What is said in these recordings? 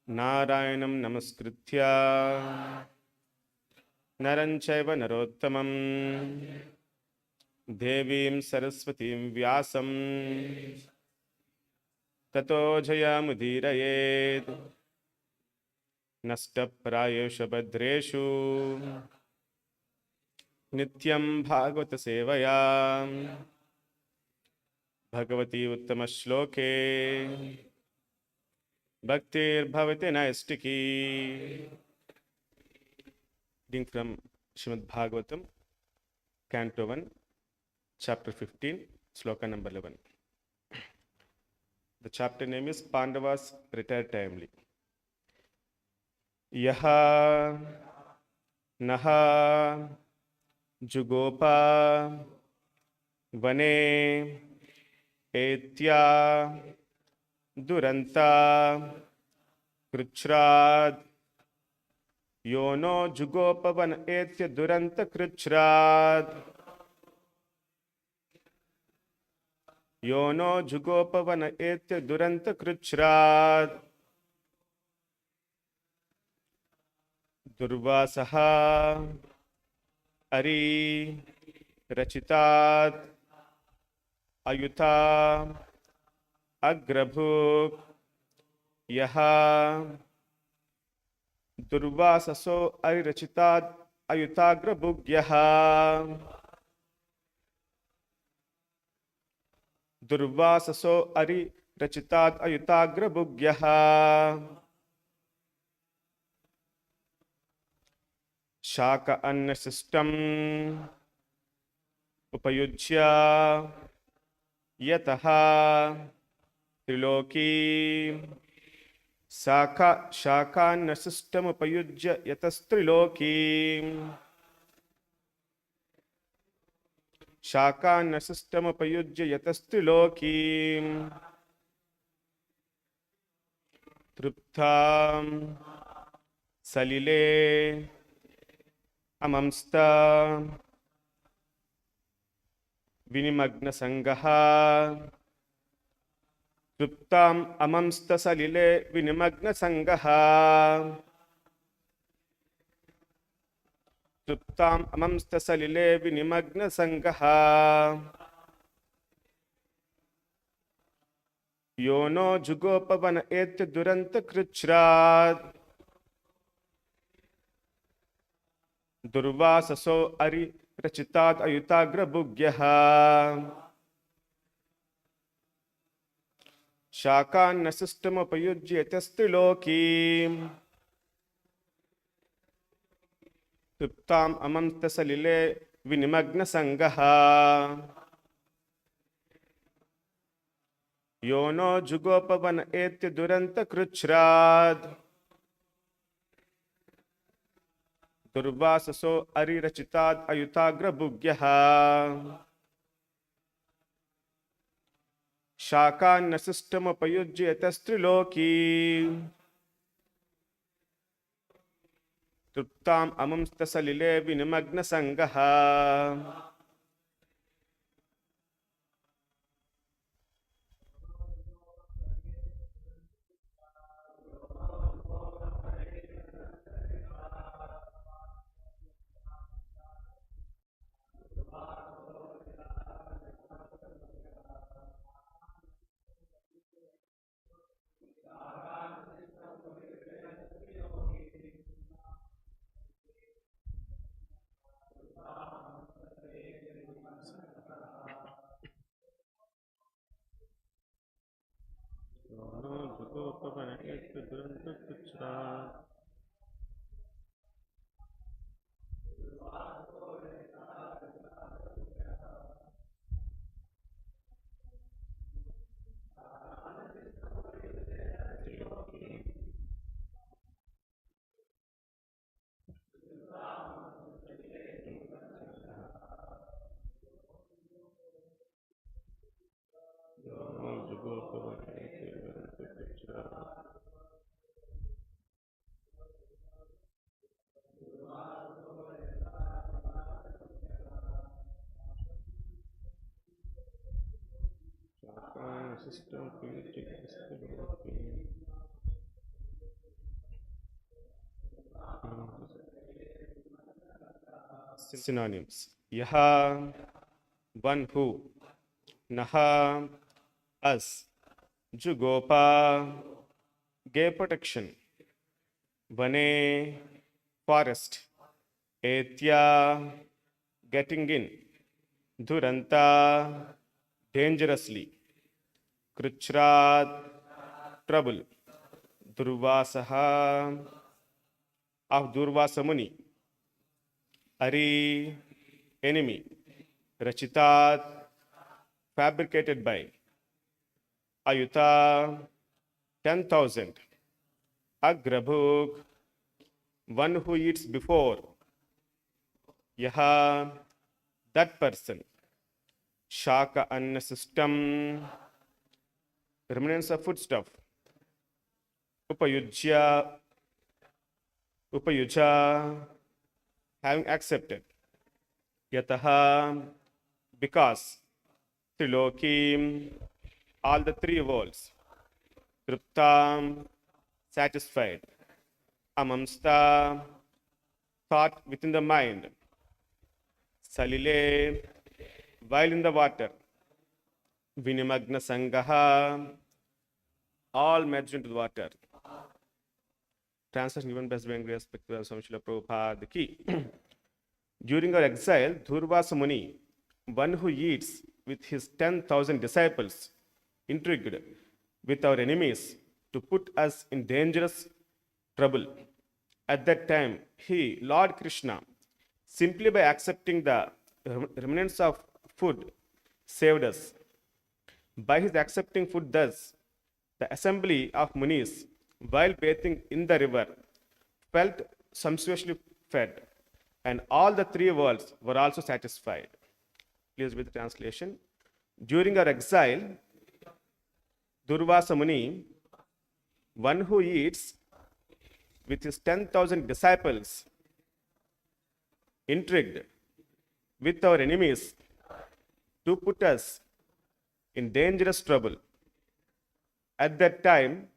नारायणं नमस्कृत्य नरं चैव नरोत्तमं देवीं सरस्वतीं व्यासं ततो जयमुदीरयेत्। नष्टप्रायेषु भद्रेषु नित्यं भागवत सेवया Bhagwati उत्तमश्लोके भक्तिर्भवति नैष्टिकी। Reading from Srimad Bhagavatam, Canto 1, Chapter 15, Sloka number 11. The chapter name is Pandavas Retire Timely. Yaha Naha Jugopa Vane Etya Duranta Kruchrad Yono Jugopavan Etya Duranta Kruchrad Yono Jugopavan Etya Duranta Kruchrad Durvasaha Ari Rachitat Ayuta Agrabhuk Yaha Durvasaso Arirachitat Ayutagrabhugyaha Durvasaso Arirachitat Ayutagrabhugyaha Shaka Anna System Upayujya Yataha Triloki Shaka system upayujya yatastriloki Shaka system upayujya yatastriloki Trupta Salile Amamsta Vinimagna Sangaha Truptam Amamsta Salile Vinimagna Sangaha Truptam Amamsta Salile Vinimagna Sangaha Yono Jugopavana Etya Duranta Kruchrad Durvasaso Ari Rachitat Ayutagrabhugyaha Shakan system upayujya yatastriloki Truptam Amamsta Salile Vinimagna Sangaha Yono Jugopavan Etya Duranta Kruchrad Durvasaso Ari Rachitat Ayutagrabhugyaha Shakan system upayujya yatastriloki Truptam Amamsta Salile Vinimagna Sangaha system Synonyms. Yaha, one who. Naha, us. Jugopa, gay protection. Vane, forest. Etya, getting in. Duranta, dangerously. Kruchrat, trouble. Durvasaha, of Durvasa Muni. Ari, enemy. Rachitat, fabricated by. Ayuta, 10,000. Agrabhuk, one who eats before. Yaha, that person. Shaka Anna system, remnants of foodstuff. Upayujya, having accepted. Yataha, because. Trilokim, all the three worlds. Triptam, satisfied. Amamsta, thought within the mind. Salile, while in the water. Vinimagna Sangaha, all merged into the water. Translation given by Swamy respective of Swamy Prabhupada. The key. During our exile, Durvasa Muni, one who eats with his 10,000 disciples, intrigued with our enemies to put us in dangerous trouble. At that time, he, Lord Krishna, simply by accepting the remnants of food, saved us. By his accepting food thus, the assembly of Munis, while bathing in the river, felt sumptuously fed, and all the three worlds were also satisfied. Please read the translation. During our exile, Durvasa Muni, one who eats with his 10,000 disciples, intrigued with our enemies to put us in dangerous trouble. At that time,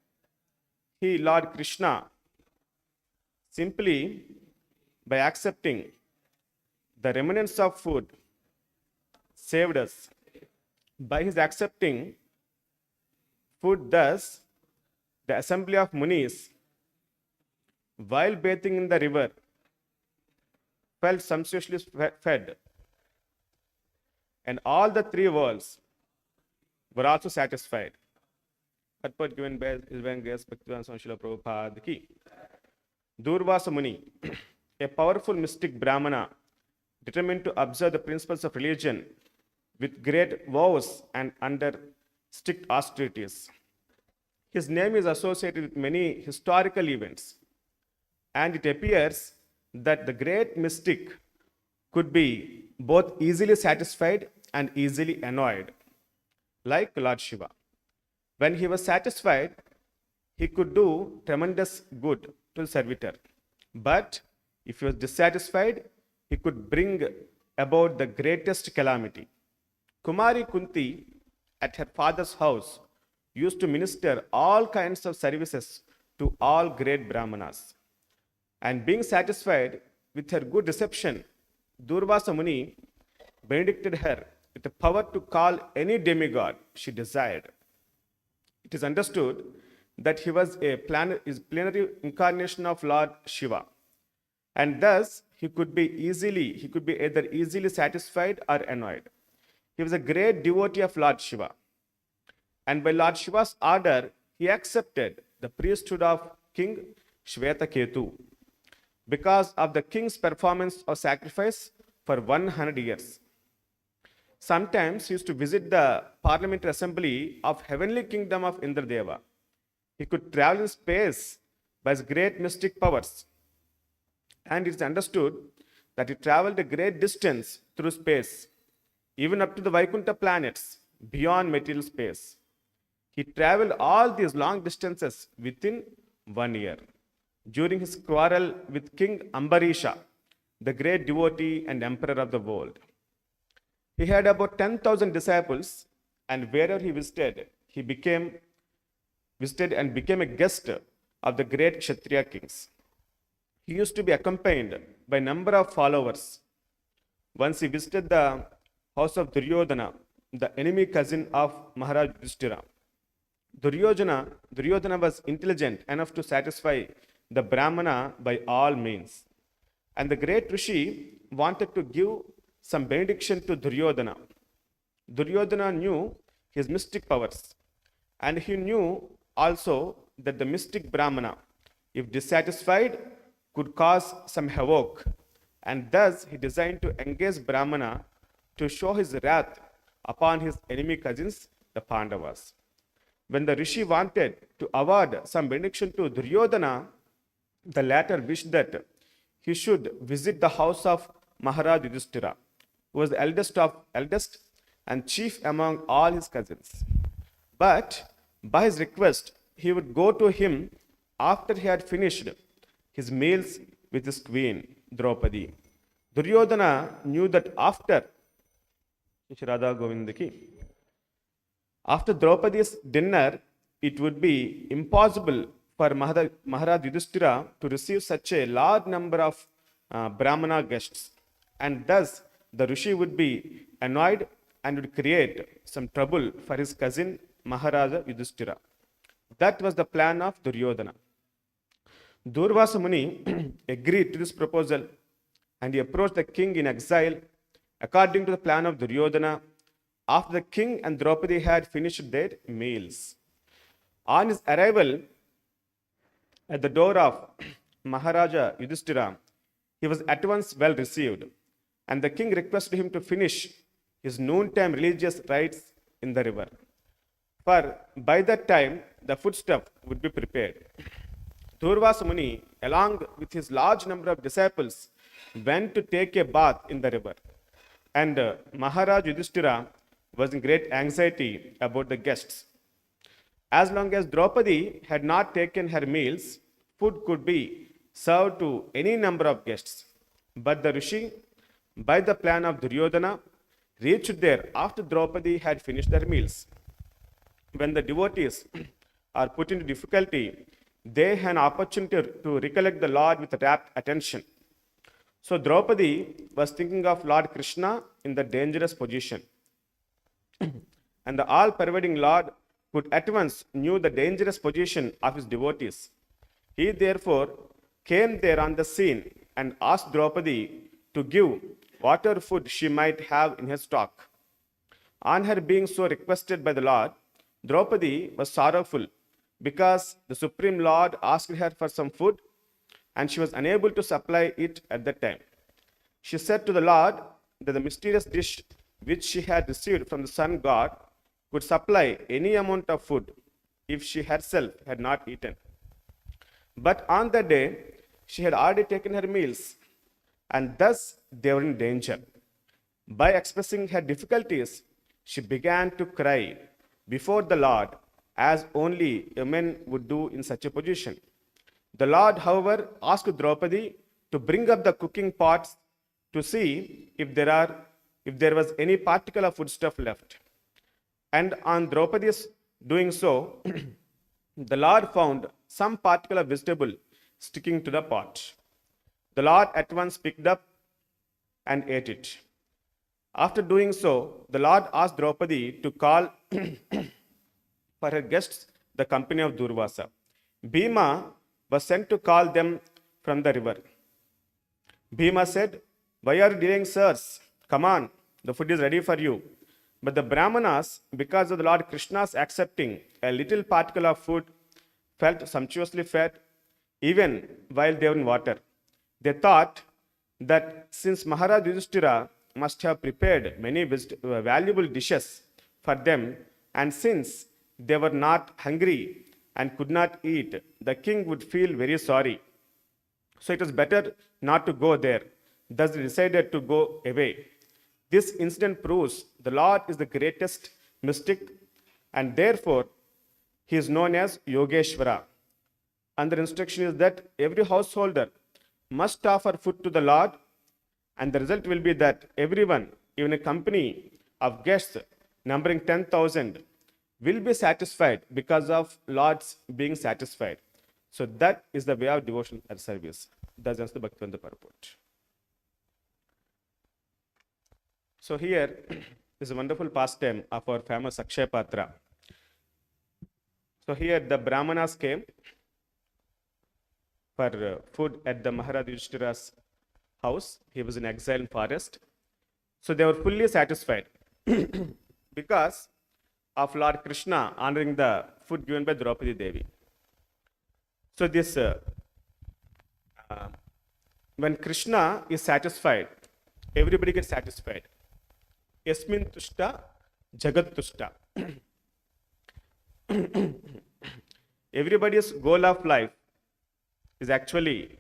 he, Lord Krishna, simply by accepting the remnants of food, saved us. By his accepting food thus, the assembly of Munis, while bathing in the river, felt sumptuously fed, and all the three worlds were also satisfied. Purport given by his respective of Swamy Prabhupada. The key. Durvasa Muni, a powerful mystic Brahmana, determined to observe the principles of religion with great vows and under strict austerities. His name is associated with many historical events, and it appears that the great mystic could be both easily satisfied and easily annoyed, like Lord Shiva. When he was satisfied, he could do tremendous good to the servitor. But if he was dissatisfied, he could bring about the greatest calamity. Kumari Kunti, at her father's house, used to minister all kinds of services to all great Brahmanas. And being satisfied with her good reception, Durvasa Muni benedicted her with the power to call any demigod she desired. It is understood that he was a plenary incarnation of Lord Shiva, and thus he could be either easily satisfied or annoyed. He was a great devotee of Lord Shiva, and by Lord Shiva's order, he accepted the priesthood of King Shvetaketu because of the king's performance of sacrifice for 100 years. Sometimes he used to visit the parliamentary assembly of heavenly kingdom of Indradeva. He could travel in space by his great mystic powers. And it is understood that he traveled a great distance through space, even up to the Vaikuntha planets, beyond material space. He traveled all these long distances within 1 year. During his quarrel with King Ambarisha, the great devotee and emperor of the world. He had about 10,000 disciples, and wherever he visited, he visited and became a guest of the great Kshatriya kings. He used to be accompanied by a number of followers. Once he visited the house of Duryodhana, the enemy cousin of Maharaj Yudhishthira. Duryodhana was intelligent enough to satisfy the Brahmana by all means. And the great Rishi wanted to give some benediction to Duryodhana. Duryodhana knew his mystic powers, and he knew also that the mystic Brahmana, if dissatisfied, could cause some havoc, and thus he designed to engage Brahmana to show his wrath upon his enemy cousins, the Pandavas. When the Rishi wanted to award some benediction to Duryodhana, the latter wished that he should visit the house of Maharaj Yudhishthira, who was the eldest and chief among all his cousins. But by his request, he would go to him after he had finished his meals with his queen, Draupadi. Duryodhana knew that after Draupadi's dinner, it would be impossible for Maharaj Yudhishthira to receive such a large number of Brahmana guests, and thus the Rishi would be annoyed and would create some trouble for his cousin Maharaja Yudhishthira. That was the plan of Duryodhana. Durvasa Muni agreed to this proposal, and he approached the king in exile according to the plan of Duryodhana after the king and Draupadi had finished their meals. On his arrival at the door of Maharaja Yudhishthira, he was at once well received, and the king requested him to finish his noontime religious rites in the river. For by that time, the foodstuff would be prepared. Durvasa Muni, along with his large number of disciples, went to take a bath in the river. And Maharaj Yudhishthira was in great anxiety about the guests. As long as Draupadi had not taken her meals, food could be served to any number of guests. But the Rishi, by the plan of Duryodhana, reached there after Draupadi had finished their meals. When the devotees are put into difficulty, they have an opportunity to recollect the Lord with rapt attention. So Draupadi was thinking of Lord Krishna in the dangerous position. And the all-pervading Lord could at once knew the dangerous position of his devotees. He therefore came there on the scene and asked Draupadi to give whatever food she might have in her stock. On her being so requested by the Lord, Draupadi was sorrowful because the Supreme Lord asked her for some food and she was unable to supply it at that time. She said to the Lord that the mysterious dish which she had received from the sun god could supply any amount of food if she herself had not eaten. But on that day, she had already taken her meals, and thus they were in danger. By expressing her difficulties, she began to cry before the Lord, as only a man would do in such a position. The Lord, however, asked Draupadi to bring up the cooking pots to see if there was any particle of foodstuff left. And on Draupadi's doing so, the Lord found some particle of vegetable sticking to the pot. The Lord at once picked up and ate it. After doing so, the Lord asked Draupadi to call for her guests the company of Durvasa. Bhima was sent to call them from the river. Bhima said, "Why are you delaying, sirs? Come on, the food is ready for you." But the Brahmanas, because of the Lord Krishna's accepting a little particle of food, felt sumptuously fed even while they were in water. They thought that since Maharaj Yudhishthira must have prepared many valuable dishes for them, and since they were not hungry and could not eat, the king would feel very sorry. So it was better not to go there. Thus they decided to go away. This incident proves the Lord is the greatest mystic, and therefore he is known as Yogeshwara. Another instruction is that every householder must offer food to the Lord, and the result will be that everyone, even a company of guests numbering 10,000, will be satisfied because of Lord's being satisfied. So that is the way of devotional service. Thus ends the Bhaktivinoda purport. So here is a wonderful pastime of our famous Akshaya Patra. So here the Brahmanas came for food at the Maharaj Yudhishthira's house. He was in exile in forest. So they were fully satisfied because of Lord Krishna honoring the food given by Draupadi Devi. So this, when Krishna is satisfied, everybody gets satisfied. Yasmin tushta, jagat tushta. Everybody's goal of life is actually,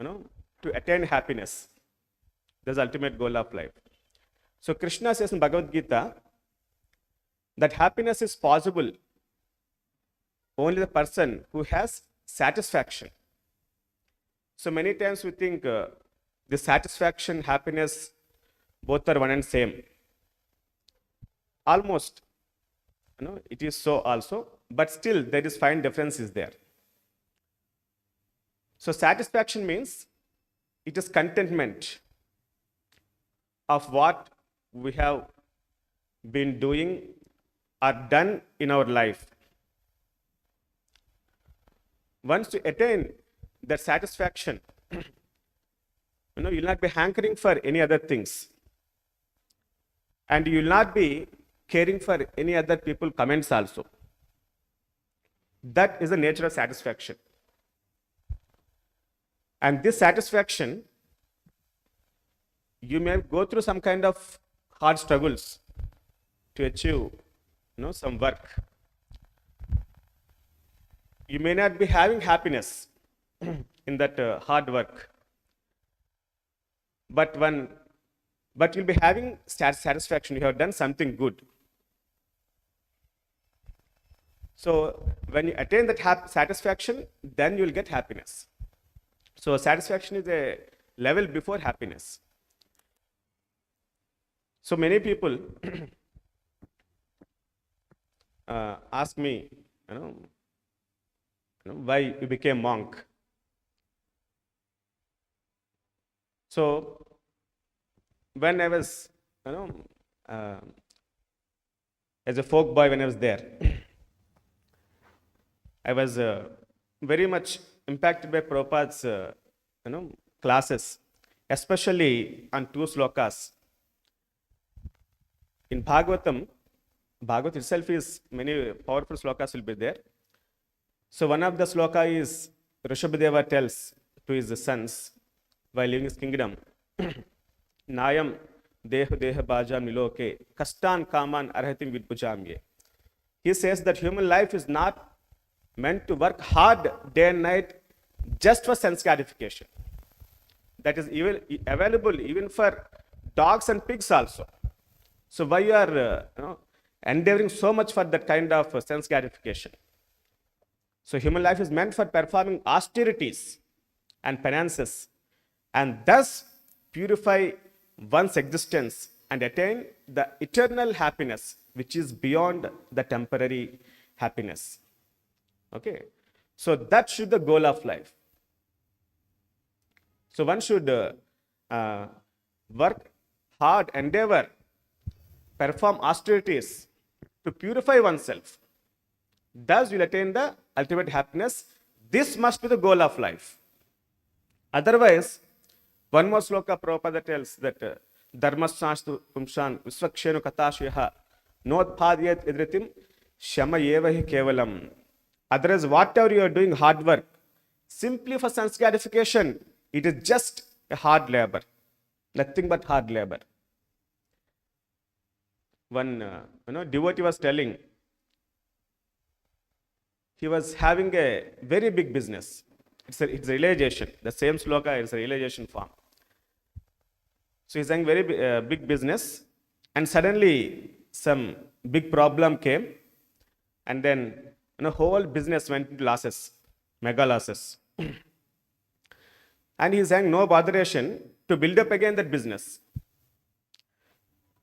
to attain happiness. That's the ultimate goal of life. So Krishna says in Bhagavad Gita that happiness is possible only the person who has satisfaction. So many times we think the satisfaction, happiness, both are one and same. Almost, it is so also, but still there is fine difference is there. So satisfaction means it is contentment of what we have been doing or done in our life. Once you attain that satisfaction, you will not be hankering for any other things. And you will not be caring for any other people's comments also. That is the nature of satisfaction. And this satisfaction, you may go through some kind of hard struggles to achieve, some work. You may not be having happiness in that hard work, but you'll be having satisfaction. You have done something good. So when you attain that satisfaction, then you will get happiness. So satisfaction is a level before happiness. So many people ask me, why you became monk. So when I was, as a folk boy, when I was there, I was very much impacted by Prabhupada's, classes, especially on 2 slokas. In Bhagavatam itself is many powerful slokas will be there. So one of the sloka is Rishabhadeva tells to his sons while living his kingdom, Nayam deha bhajam niloke kastan kaman arhatim vidpujamye. He says that human life is not meant to work hard day and night just for sense gratification. That is even available even for dogs and pigs also. So why you are endeavoring so much for that kind of sense gratification? So human life is meant for performing austerities and penances, and thus purify one's existence and attain the eternal happiness, which is beyond the temporary happiness. Okay, so that should be the goal of life. So one should work hard, endeavor, perform austerities to purify oneself. Thus you will attain the ultimate happiness. This must be the goal of life. Otherwise, one more sloka Prabhupada tells that dharmasanastu pumshan visvakshenu katashyaha nodpadhyat idritim shama yevahi kevalam. Otherwise, whatever you are doing hard work, simply for sense gratification, it is just a hard labor. Nothing but hard labor. One devotee was telling, he was having a very big business. It's a realization. The same sloka is a realization form. So he's having very big business, and suddenly some big problem came, and then whole business went into losses, mega losses. And he's having no botheration to build up again that business.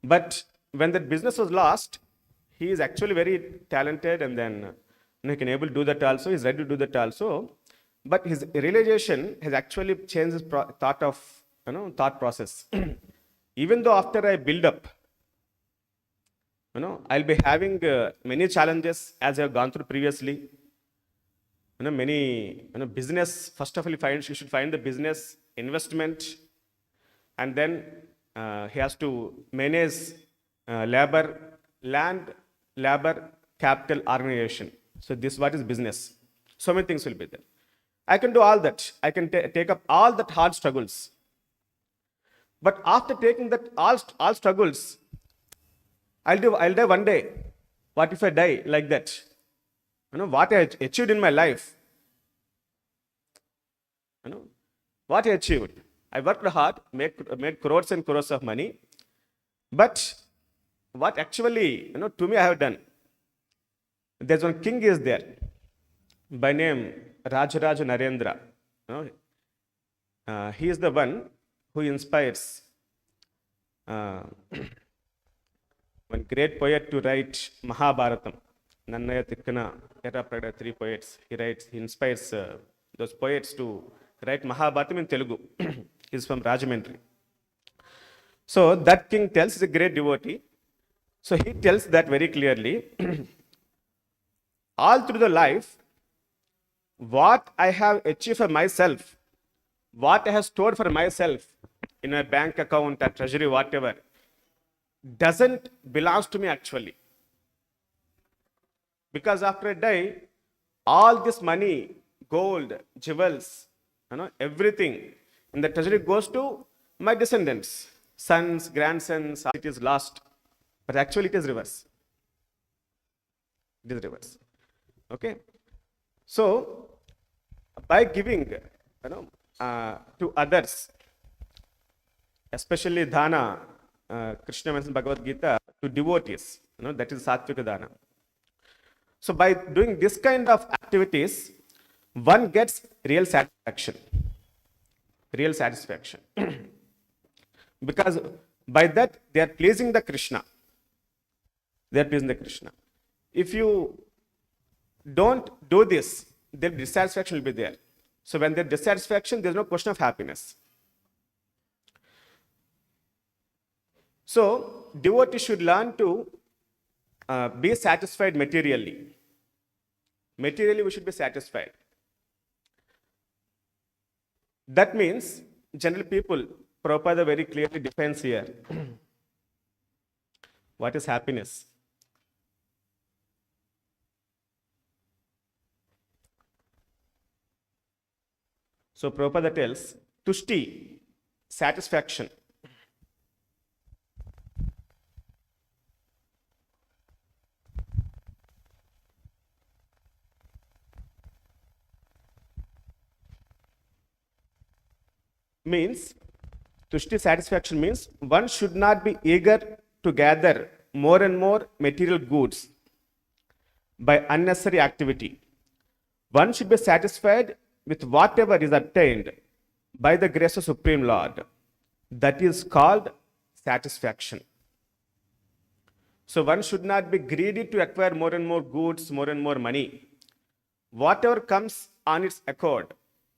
But when that business was lost, he is actually very talented, and then he can able to do that also. He's ready to do that also. But his realization has actually changed his thought process. Even though after I build up, I'll be having many challenges as I have gone through previously. Many business. First of all, you should find the business investment, and then he has to manage labor, land, labor, capital, organization. So this what is business. So many things will be there. I can do all that. I can take up all that hard struggles. But after taking that all struggles, I'll die one day. What if I die like that? What I achieved in my life. What I achieved. I worked hard, made crores and crores of money. But what actually, to me I have done. There's one king is there by name Rajaraj Narendra. He is the one who inspires one great poet to write Mahabharatam. Nannaya Tikkana, Era Prada, 3 poets. He inspires those poets to write Mahabharatam in Telugu. He's from Rajamandri. So that king tells, he's a great devotee. So he tells that very clearly. All through the life, what I have achieved for myself, what I have stored for myself in my bank account or treasury, whatever, doesn't belong to me actually. Because after I die, all this money, gold, jewels, everything in the treasury goes to my descendants, sons, grandsons. It is lost. But actually it is reverse. It is reverse. Okay. So by giving to others, especially dana, Krishna mentions Bhagavad Gita, to devotees, that is Sattvika dana. So by doing this kind of activities, one gets real satisfaction. Real satisfaction. Because by that they are pleasing the Krishna. They are pleasing the Krishna. If you don't do this, then dissatisfaction will be there. So when there is dissatisfaction, there is no question of happiness. So devotees should learn to be satisfied materially. Materially, we should be satisfied. That means, general people, Prabhupada very clearly defines here what is happiness. So Prabhupada tells, tushti, satisfaction. Means, tushti satisfaction means one should not be eager to gather more and more material goods by unnecessary activity. One should be satisfied with whatever is obtained by the grace of Supreme Lord. That is called satisfaction. So one should not be greedy to acquire more and more goods, more and more money. Whatever comes on its accord,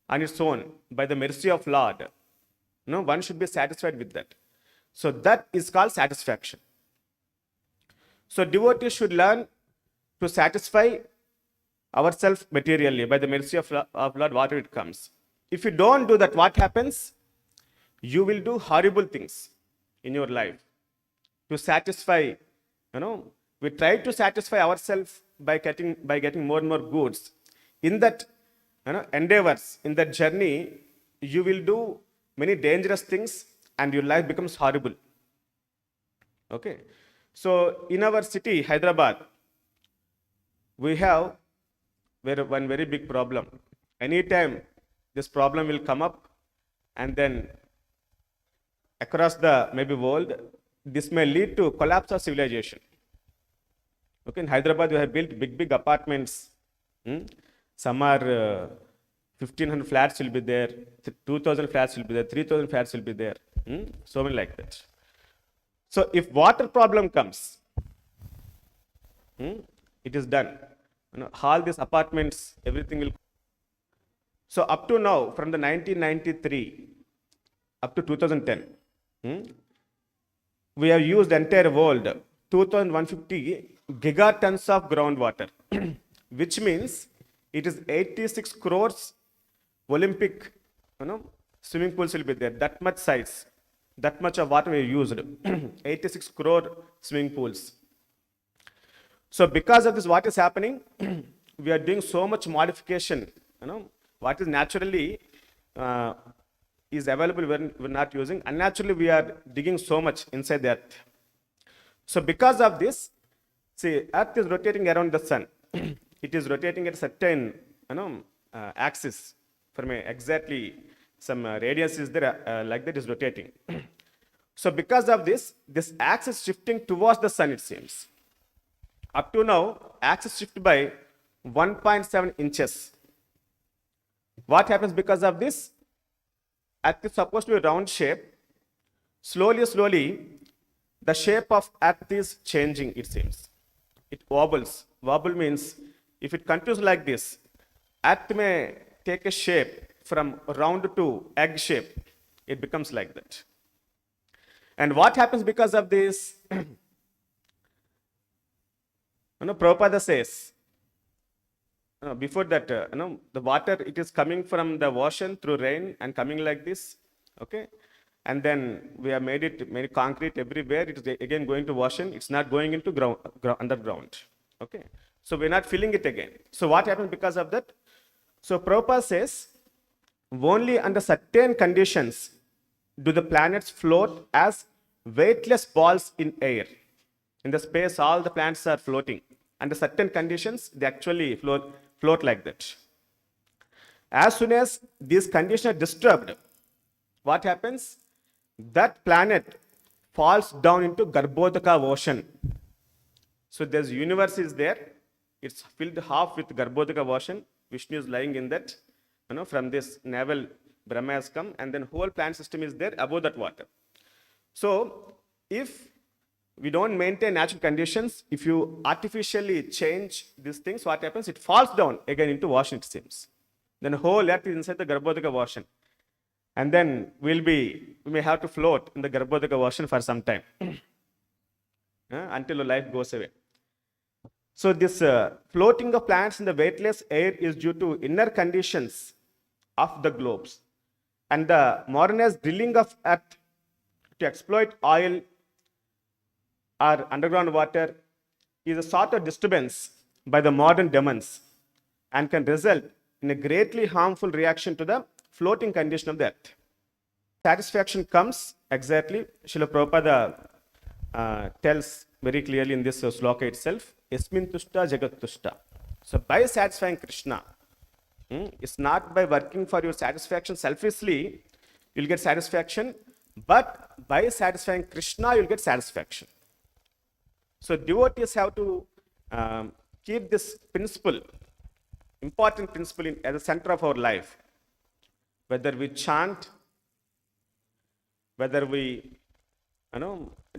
on its own, by the mercy of Lord, one should be satisfied with that. So that is called satisfaction. So devotees should learn to satisfy ourselves materially by the mercy of Lord, whatever it comes. If you don't do that, what happens? You will do horrible things in your life. To satisfy, we try to satisfy ourselves by getting more and more goods. In that endeavors, in that journey, you will do many dangerous things and your life becomes horrible. Okay. So in our city, Hyderabad, we have one very big problem. Anytime this problem will come up, and then across the maybe world, this may lead to collapse of civilization. Okay, in Hyderabad, we have built big apartments. Some are 1,500 flats will be there, 2,000 flats will be there, 3,000 flats will be there. So many like that. So if water problem comes, it is done. All these apartments, everything will. So up to now, from the 1993 up to 2010, we have used entire world 2150 gigatons of groundwater, which means it is 86 crores Olympic, swimming pools will be there. That much size, that much of water we used. 86 crore swimming pools. So because of this, what is happening? We are doing so much modification. What is naturally is available, we're not using. Unnaturally, we are digging so much inside the earth. So because of this, see, earth is rotating around the sun. It is rotating at a certain axis. For me, exactly some radius is there, like that is rotating. So because of this, this axis shifting towards the sun, it seems. Up to now, axis shift by 1.7 inches. What happens because of this? Earth is supposed to be a round shape. Slowly, the shape of earth is changing, it seems. It wobbles. Wobble means if it continues like this, earth may take a shape from round to egg shape. It becomes like that. And what happens because of this? Prabhupada says, before that, the water, it is coming from the ocean through rain and coming like this, okay? And then we have made concrete everywhere. It is again going to ocean. It's not going into underground, okay? So we're not filling it again. So what happens because of that? So Prabhupada says, only under certain conditions do the planets float as weightless balls in air. In the space, all the planets are floating. Under certain conditions, they actually float like that. As soon as these conditions are disturbed, what happens? That planet falls down into Garbhodaka ocean. So there's universe is there. It's filled half with Garbhodaka ocean. Vishnu is lying in that. From this navel, Brahma has come, and then whole planet system is there above that water. So if we don't maintain natural conditions, if you artificially change these things, what happens? It falls down again into ocean, it seems. Then whole earth is inside the Garbhodaka ocean. And then we may have to float in the Garbhodaka ocean for some time until life goes away. So this floating of planets in the weightless air is due to inner conditions of the globes. And the modernized drilling of earth to exploit oil or underground water is a sort of disturbance by the modern demons and can result in a greatly harmful reaction to the floating condition of the earth. Satisfaction comes exactly, Srila Prabhupada tells very clearly in this sloka itself, Yasmin tushta jagat tushta. So by satisfying Krishna, it's not by working for your satisfaction selfishly, you'll get satisfaction, but by satisfying Krishna, you'll get satisfaction. So devotees have to keep this principle, important principle as the center of our life. Whether we chant, whether we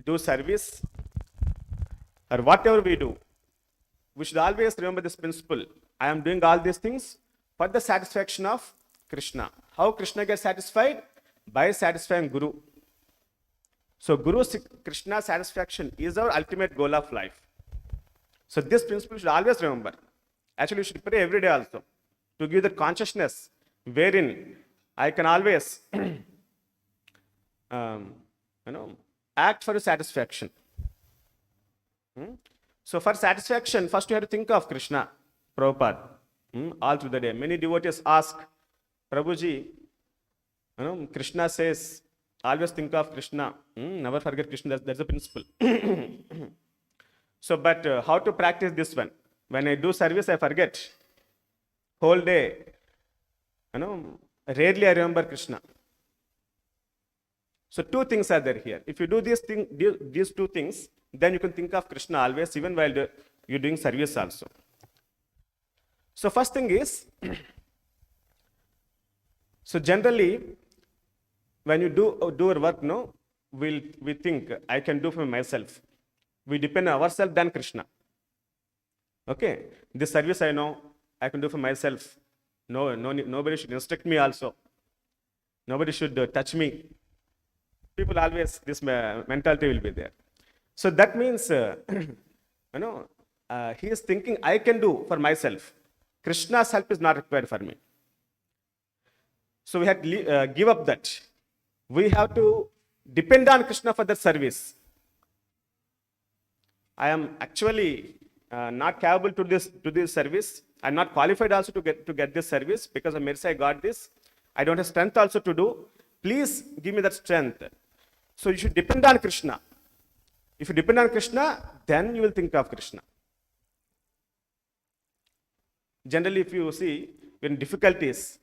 do service, or whatever we do, we should always remember this principle. I am doing all these things for the satisfaction of Krishna. How Krishna gets satisfied? By satisfying Guru. So Guru Krishna satisfaction is our ultimate goal of life. So this principle you should always remember. Actually, you should pray every day also to give that consciousness wherein I can always act for satisfaction. So for satisfaction, first you have to think of Krishna, Prabhupada, all through the day. Many devotees ask, Prabhuji, Krishna says, always think of Krishna, never forget Krishna, that's the principle. So, but how to practice this one? When I do service, I forget. Whole day, rarely I remember Krishna. So two things are there here. If you do these two things, then you can think of Krishna always, even while you're doing service also. So first thing is, so generally, when you do our work, we think, I can do for myself. We depend on ourselves than Krishna. Okay, this service I know, I can do for myself. Nobody should instruct me also. Nobody should touch me. People always, this mentality will be there. So that means, he is thinking, I can do for myself. Krishna's help is not required for me. So we have to give up that. We have to depend on Krishna for that service. I am actually not capable to this service. I am not qualified also to get this service because of mercy I got this. I don't have strength also to do. Please give me that strength. So you should depend on Krishna. If you depend on Krishna, then you will think of Krishna. Generally, if you see, when difficulties,